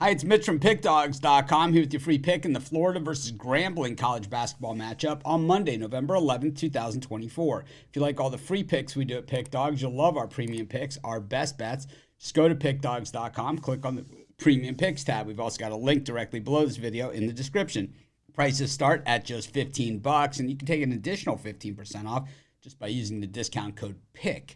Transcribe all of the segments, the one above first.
Hi, it's Mitch from Pickdawgz.com here with your free pick in the Florida versus Grambling college basketball matchup on Monday, November 11th, 2024. If you like all the free picks we do at Pickdawgz, you'll love our premium picks, our best bets. Just go to Pickdawgz.com, click on the premium picks tab. We've also got a link directly below this video in the description. Prices start at just $15, and you can take an additional 15% off just by using the discount code PICK.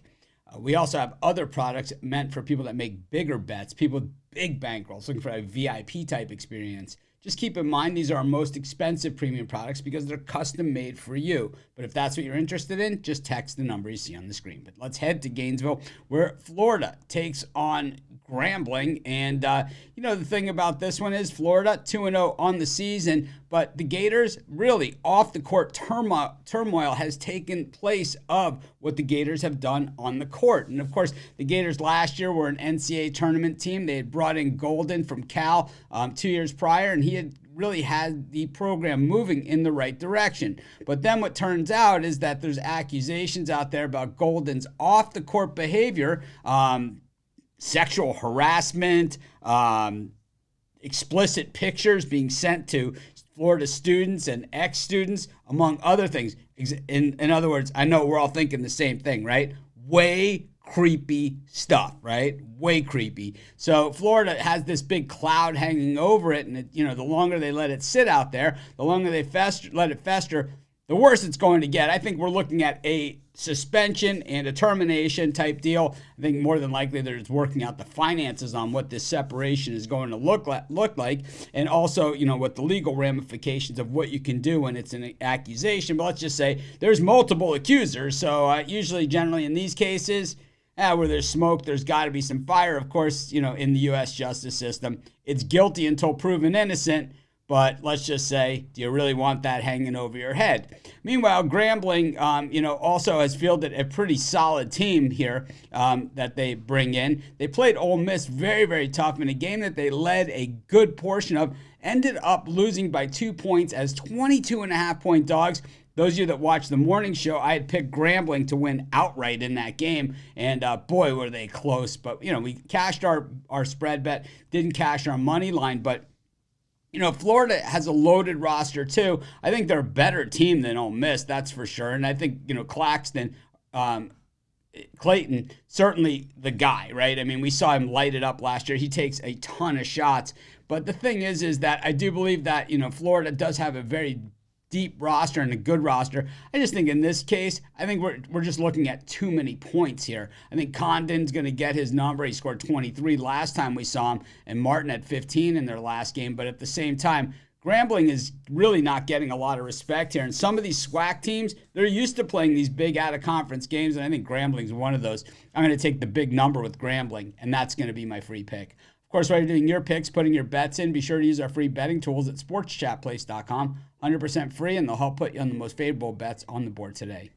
We also have other products meant for people that make bigger bets, people with big bankrolls, looking for a VIP type experience. Just keep in mind, these are our most expensive premium products because they're custom made for you. But if that's what you're interested in, just text the number you see on the screen. But let's head to Gainesville, where Florida takes on Grambling. And, the thing about this one is Florida 2-0 on the season, but the Gators, really off the court turmoil has taken place of what the Gators have done on the court. And of course, the Gators last year were an NCAA tournament team. They had brought in Golden from Cal 2 years prior, and he had really had the program moving in the right direction. But then what turns out is that there's accusations out there about Golden's off the court behavior, sexual harassment, explicit pictures being sent to Florida students and ex-students, among other things. In other words, I know we're all thinking the same thing, right? Way creepy stuff, right? Way creepy. So Florida has this big cloud hanging over it, and the longer they let it sit out there, the longer they let it fester, the worse it's going to get. I think we're looking at a suspension and a termination type deal. I think more than likely they're just working out the finances on what this separation is going to look like, and also, what the legal ramifications of what you can do when it's an accusation. But let's just say there's multiple accusers. So generally in these cases, where there's smoke, there's got to be some fire. Of course, in the U.S. justice system, it's guilty until proven innocent. But let's just say, do you really want that hanging over your head? Meanwhile, Grambling, also has fielded a pretty solid team here that they bring in. They played Ole Miss very, very tough in a game that they led a good portion of, ended up losing by 2 points as 22.5-point dogs. Those of you that watch the morning show, I had picked Grambling to win outright in that game, and boy, were they close. But, we cashed our spread bet, didn't cash our money line, but Florida has a loaded roster too. I think they're a better team than Ole Miss, that's for sure. And I think, Clayton, certainly the guy, right? I mean, we saw him light it up last year. He takes a ton of shots. But the thing is that I do believe that, Florida does have a very deep roster and a good roster. I just think in this case, I think we're just looking at too many points here. I think Condon's going to get his number. He scored 23 last time we saw him, and Martin at 15 in their last game. But at the same time, Grambling is really not getting a lot of respect here. And some of these SWAC teams, they're used to playing these big out-of-conference games, and I think Grambling's one of those. I'm going to take the big number with Grambling, and that's going to be my free pick. Of course, while you're doing your picks, putting your bets in, be sure to use our free betting tools at sportschatplace.com. 100% free, and they'll help put you on the most favorable bets on the board today.